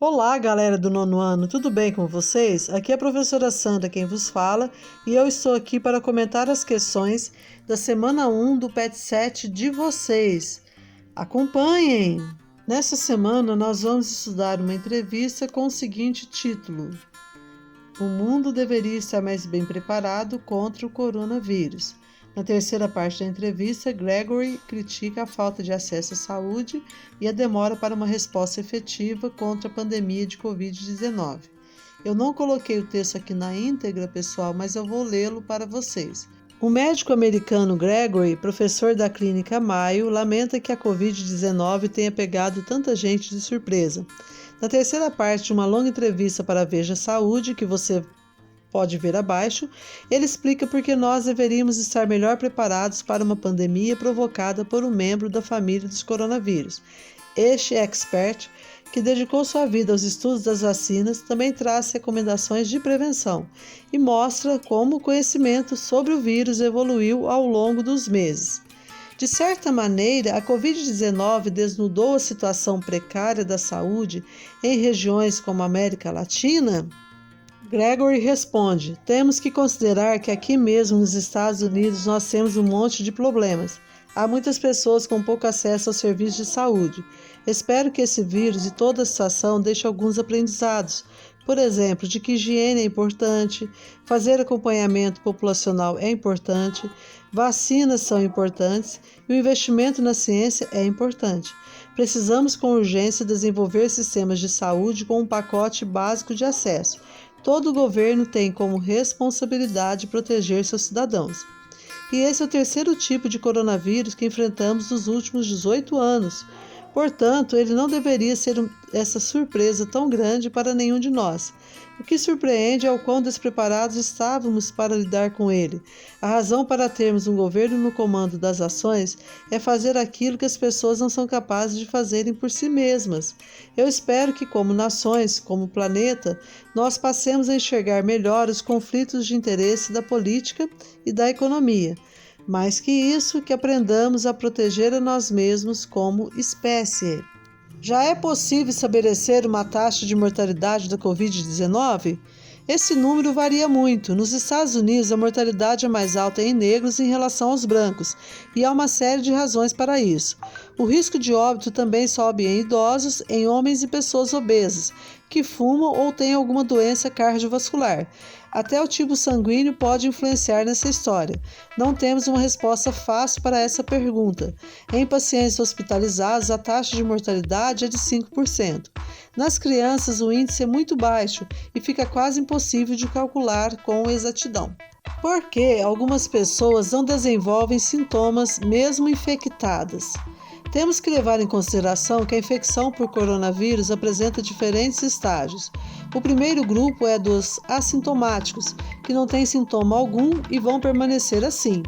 Olá, galera do nono ano, tudo bem com vocês? Aqui é a professora Sandra quem vos fala e eu estou aqui para comentar as questões da semana 1 do PET 7 de vocês. Acompanhem! Nesta semana nós vamos estudar uma entrevista com o seguinte título: O mundo deveria estar mais bem preparado contra o coronavírus. Na terceira parte da entrevista, Gregory critica a falta de acesso à saúde e a demora para uma resposta efetiva contra a pandemia de Covid-19. Eu não coloquei o texto aqui na íntegra, pessoal, mas eu vou lê-lo para vocês. O médico americano Gregory, professor da Clínica Mayo, lamenta que a Covid-19 tenha pegado tanta gente de surpresa. Na terceira parte de uma longa entrevista para a Veja Saúde, que você pode ver abaixo, ele explica por que nós deveríamos estar melhor preparados para uma pandemia provocada por um membro da família dos coronavírus. Este expert, que dedicou sua vida aos estudos das vacinas, também traz recomendações de prevenção e mostra como o conhecimento sobre o vírus evoluiu ao longo dos meses. De certa maneira, a Covid-19 desnudou a situação precária da saúde em regiões como a América Latina? Gregory responde: temos que considerar que aqui mesmo nos Estados Unidos nós temos um monte de problemas. Há muitas pessoas com pouco acesso aos serviços de saúde. Espero que esse vírus e toda a situação deixem alguns aprendizados. Por exemplo, de que higiene é importante, fazer acompanhamento populacional é importante, vacinas são importantes e o investimento na ciência é importante. Precisamos com urgência desenvolver sistemas de saúde com um pacote básico de acesso. Todo governo tem como responsabilidade proteger seus cidadãos. E esse é o terceiro tipo de coronavírus que enfrentamos nos últimos 18 anos. Portanto, ele não deveria ser essa surpresa tão grande para nenhum de nós. O que surpreende é o quão despreparados estávamos para lidar com ele. A razão para termos um governo no comando das ações é fazer aquilo que as pessoas não são capazes de fazerem por si mesmas. Eu espero que, como nações, como planeta, nós passemos a enxergar melhor os conflitos de interesse da política e da economia. Mais que isso, que aprendamos a proteger a nós mesmos como espécie. Já é possível estabelecer uma taxa de mortalidade da Covid-19? Esse número varia muito. Nos Estados Unidos, a mortalidade é mais alta em negros em relação aos brancos, e há uma série de razões para isso. O risco de óbito também sobe em idosos, em homens e pessoas obesas, que fumam ou têm alguma doença cardiovascular. Até o tipo sanguíneo pode influenciar nessa história. Não temos uma resposta fácil para essa pergunta. Em pacientes hospitalizados, a taxa de mortalidade é de 5%. Nas crianças, o índice é muito baixo e fica quase impossível de calcular com exatidão. Por que algumas pessoas não desenvolvem sintomas mesmo infectadas? Temos que levar em consideração que a infecção por coronavírus apresenta diferentes estágios. O primeiro grupo é dos assintomáticos, que não têm sintoma algum e vão permanecer assim.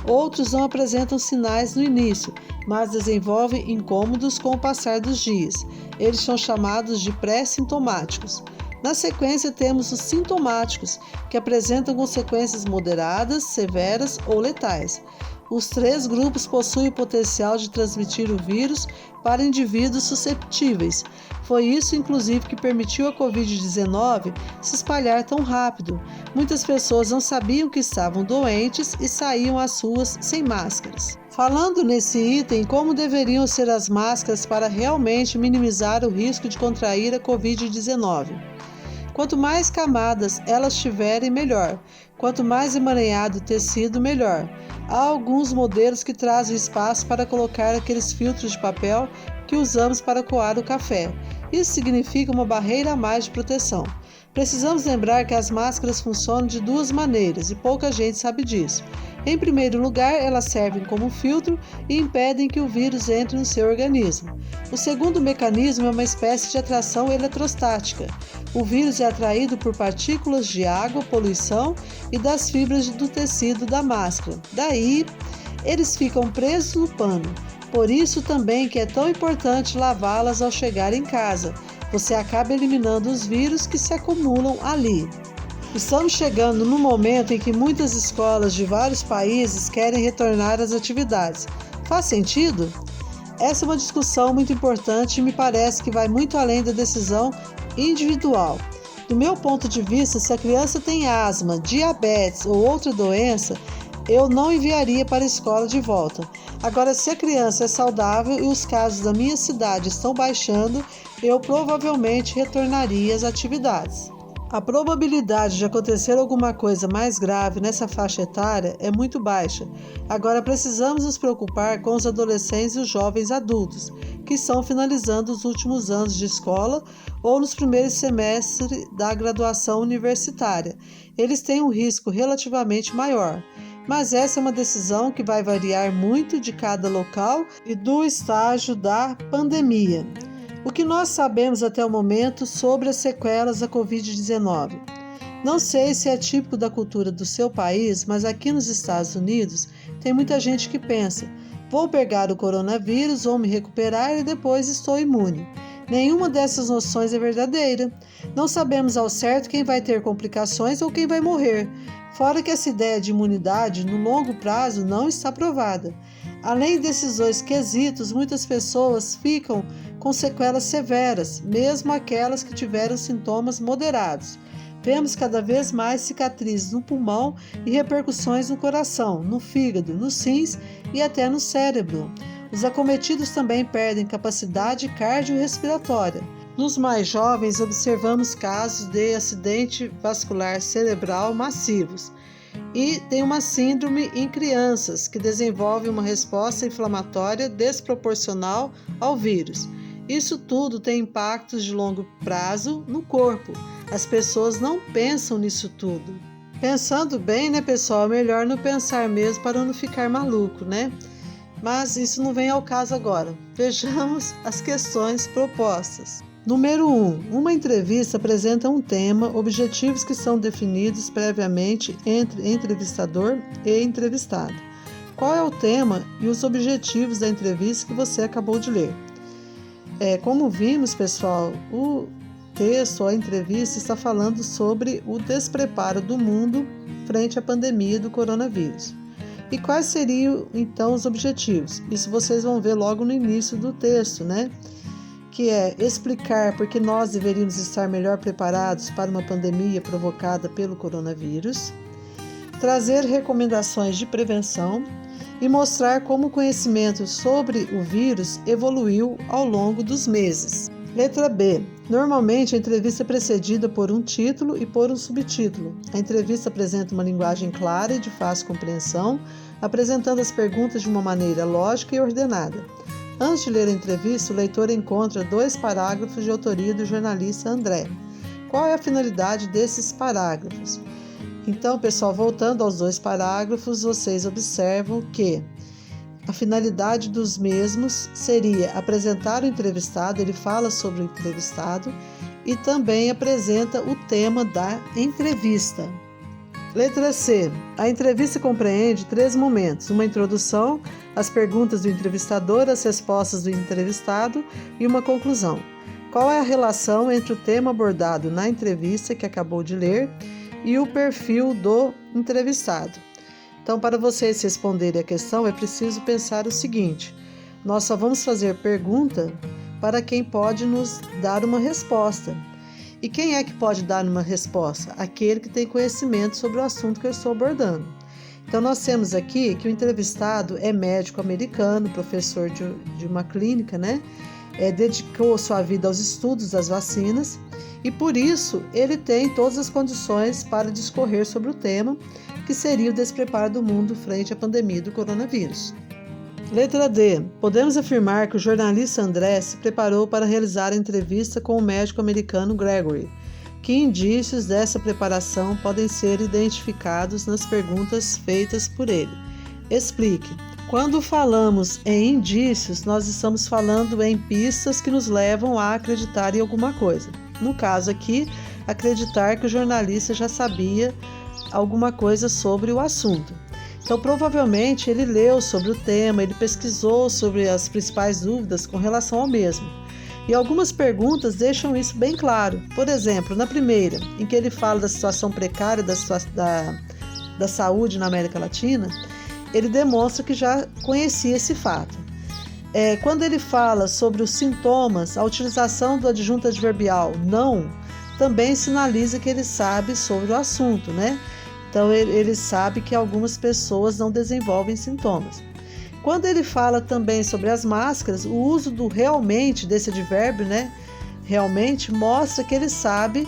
Outros não apresentam sinais no início, mas desenvolvem incômodos com o passar dos dias. Eles são chamados de pré-sintomáticos. Na sequência, temos os sintomáticos, que apresentam consequências moderadas, severas ou letais. Os três grupos possuem o potencial de transmitir o vírus para indivíduos susceptíveis. Foi isso, inclusive, que permitiu a Covid-19 se espalhar tão rápido. Muitas pessoas não sabiam que estavam doentes e saíam às ruas sem máscaras. Falando nesse item, como deveriam ser as máscaras para realmente minimizar o risco de contrair a Covid-19? Quanto mais camadas elas tiverem, melhor. Quanto mais emaranhado o tecido, melhor. Há alguns modelos que trazem espaço para colocar aqueles filtros de papel que usamos para coar o café. Isso significa uma barreira a mais de proteção. Precisamos lembrar que as máscaras funcionam de duas maneiras e pouca gente sabe disso. Em primeiro lugar, elas servem como filtro e impedem que o vírus entre no seu organismo. O segundo mecanismo é uma espécie de atração eletrostática. O vírus é atraído por partículas de água, poluição e das fibras do tecido da máscara. Daí, eles ficam presos no pano. Por isso também que é tão importante lavá-las ao chegar em casa. Você acaba eliminando os vírus que se acumulam ali. Estamos chegando no momento em que muitas escolas de vários países querem retornar às atividades. Faz sentido? Essa é uma discussão muito importante e me parece que vai muito além da decisão individual. Do meu ponto de vista, se a criança tem asma, diabetes ou outra doença, eu não enviaria para a escola de volta. Agora, se a criança é saudável e os casos da minha cidade estão baixando, eu provavelmente retornaria às atividades. A probabilidade de acontecer alguma coisa mais grave nessa faixa etária é muito baixa. Agora precisamos nos preocupar com os adolescentes e os jovens adultos, que estão finalizando os últimos anos de escola ou nos primeiros semestres da graduação universitária. Eles têm um risco relativamente maior. Mas essa é uma decisão que vai variar muito de cada local e do estágio da pandemia. O que nós sabemos até o momento sobre as sequelas da Covid-19? Não sei se é típico da cultura do seu país, mas aqui nos Estados Unidos tem muita gente que pensa: vou pegar o coronavírus, vou me recuperar e depois estou imune. Nenhuma dessas noções é verdadeira. Não sabemos ao certo quem vai ter complicações ou quem vai morrer. Fora que essa ideia de imunidade no longo prazo não está provada. Além desses dois quesitos, muitas pessoas ficam com sequelas severas, mesmo aquelas que tiveram sintomas moderados. Vemos cada vez mais cicatrizes no pulmão e repercussões no coração, no fígado, nos rins e até no cérebro. Os acometidos também perdem capacidade cardiorrespiratória. Nos mais jovens, observamos casos de acidente vascular cerebral massivos e tem uma síndrome em crianças que desenvolve uma resposta inflamatória desproporcional ao vírus. Isso tudo tem impactos de longo prazo no corpo. As pessoas não pensam nisso tudo. Pensando bem, né, pessoal? É melhor não pensar mesmo para não ficar maluco, né? Mas isso não vem ao caso agora. Vejamos as questões propostas. Número 1. Uma entrevista apresenta um tema, objetivos que são definidos previamente entre entrevistador e entrevistado. Qual é o tema e os objetivos da entrevista que você acabou de ler? Como vimos, pessoal, o texto, a entrevista está falando sobre o despreparo do mundo frente à pandemia do coronavírus. E quais seriam, então, os objetivos? Isso vocês vão ver logo no início do texto, né? Que é explicar por que nós deveríamos estar melhor preparados para uma pandemia provocada pelo coronavírus, trazer recomendações de prevenção e mostrar como o conhecimento sobre o vírus evoluiu ao longo dos meses. Letra B. Normalmente a entrevista é precedida por um título e por um subtítulo. A entrevista apresenta uma linguagem clara e de fácil compreensão, apresentando as perguntas de uma maneira lógica e ordenada. Antes de ler a entrevista, o leitor encontra 2 parágrafos de autoria do jornalista André. Qual é a finalidade desses parágrafos? Então, pessoal, voltando aos 2 parágrafos, vocês observam que a finalidade dos mesmos seria apresentar o entrevistado, ele fala sobre o entrevistado e também apresenta o tema da entrevista. Letra C. A entrevista compreende 3 momentos: uma introdução, as perguntas do entrevistador, as respostas do entrevistado e uma conclusão. Qual é a relação entre o tema abordado na entrevista que acabou de ler e o perfil do entrevistado? Então, para vocês responderem a questão, é preciso pensar o seguinte: nós só vamos fazer pergunta para quem pode nos dar uma resposta. E quem é que pode dar uma resposta? Aquele que tem conhecimento sobre o assunto que eu estou abordando. Então, nós temos aqui que o entrevistado é médico americano, professor de uma clínica, né? Dedicou sua vida aos estudos das vacinas e, por isso, ele tem todas as condições para discorrer sobre o tema, que seria o despreparo do mundo frente à pandemia do coronavírus. Letra D. Podemos afirmar que o jornalista André se preparou para realizar a entrevista com o médico americano Gregory. Que indícios dessa preparação podem ser identificados nas perguntas feitas por ele? Explique. Quando falamos em indícios, nós estamos falando em pistas que nos levam a acreditar em alguma coisa. No caso aqui, acreditar que o jornalista já sabia alguma coisa sobre o assunto. Então, provavelmente, ele leu sobre o tema, ele pesquisou sobre as principais dúvidas com relação ao mesmo. E algumas perguntas deixam isso bem claro. Por exemplo, na primeira, em que ele fala da situação precária da saúde na América Latina, ele demonstra que já conhecia esse fato. Quando ele fala sobre os sintomas, a utilização do adjunto adverbial não também sinaliza que ele sabe sobre o assunto, né? Então ele sabe que algumas pessoas não desenvolvem sintomas. Quando ele fala também sobre as máscaras, o uso do realmente desse advérbio, né? Realmente mostra que ele sabe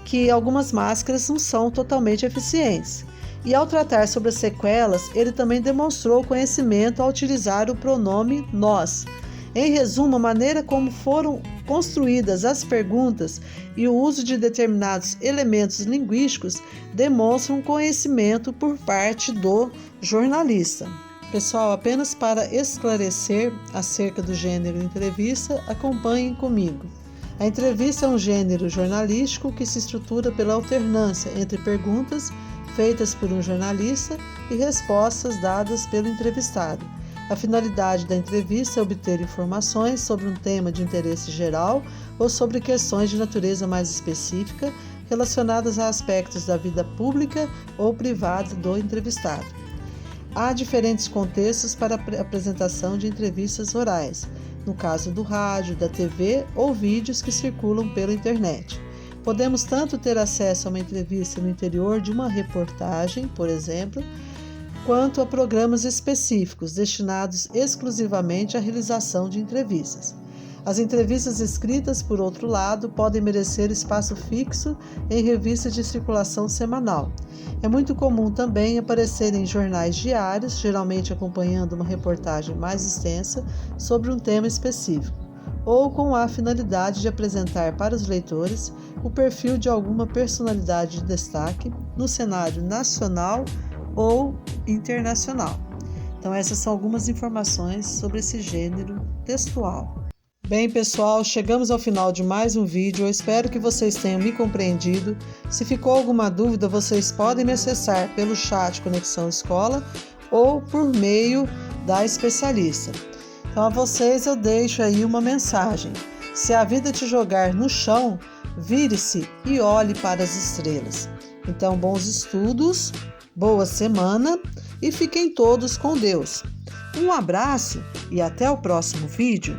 que algumas máscaras não são totalmente eficientes. E ao tratar sobre as sequelas, ele também demonstrou conhecimento ao utilizar o pronome nós. Em resumo, a maneira como foram construídas as perguntas e o uso de determinados elementos linguísticos demonstram conhecimento por parte do jornalista. Pessoal, apenas para esclarecer acerca do gênero entrevista, acompanhem comigo. A entrevista é um gênero jornalístico que se estrutura pela alternância entre perguntas feitas por um jornalista e respostas dadas pelo entrevistado. A finalidade da entrevista é obter informações sobre um tema de interesse geral ou sobre questões de natureza mais específica relacionadas a aspectos da vida pública ou privada do entrevistado. Há diferentes contextos para a apresentação de entrevistas orais, no caso do rádio, da TV ou vídeos que circulam pela internet. Podemos tanto ter acesso a uma entrevista no interior de uma reportagem, por exemplo, quanto a programas específicos destinados exclusivamente à realização de entrevistas. As entrevistas escritas, por outro lado, podem merecer espaço fixo em revistas de circulação semanal. É muito comum também aparecer em jornais diários, geralmente acompanhando uma reportagem mais extensa sobre um tema específico, ou com a finalidade de apresentar para os leitores o perfil de alguma personalidade de destaque no cenário nacional ou internacional. Então, essas são algumas informações sobre esse gênero textual. Bem, pessoal, chegamos ao final de mais um vídeo. Eu espero que vocês tenham me compreendido. Se ficou alguma dúvida, vocês podem me acessar pelo chat Conexão Escola ou por meio da especialista. Então, a vocês eu deixo aí uma mensagem. Se a vida te jogar no chão, vire-se e olhe para as estrelas. Então, bons estudos, boa semana e fiquem todos com Deus. Um abraço e até o próximo vídeo.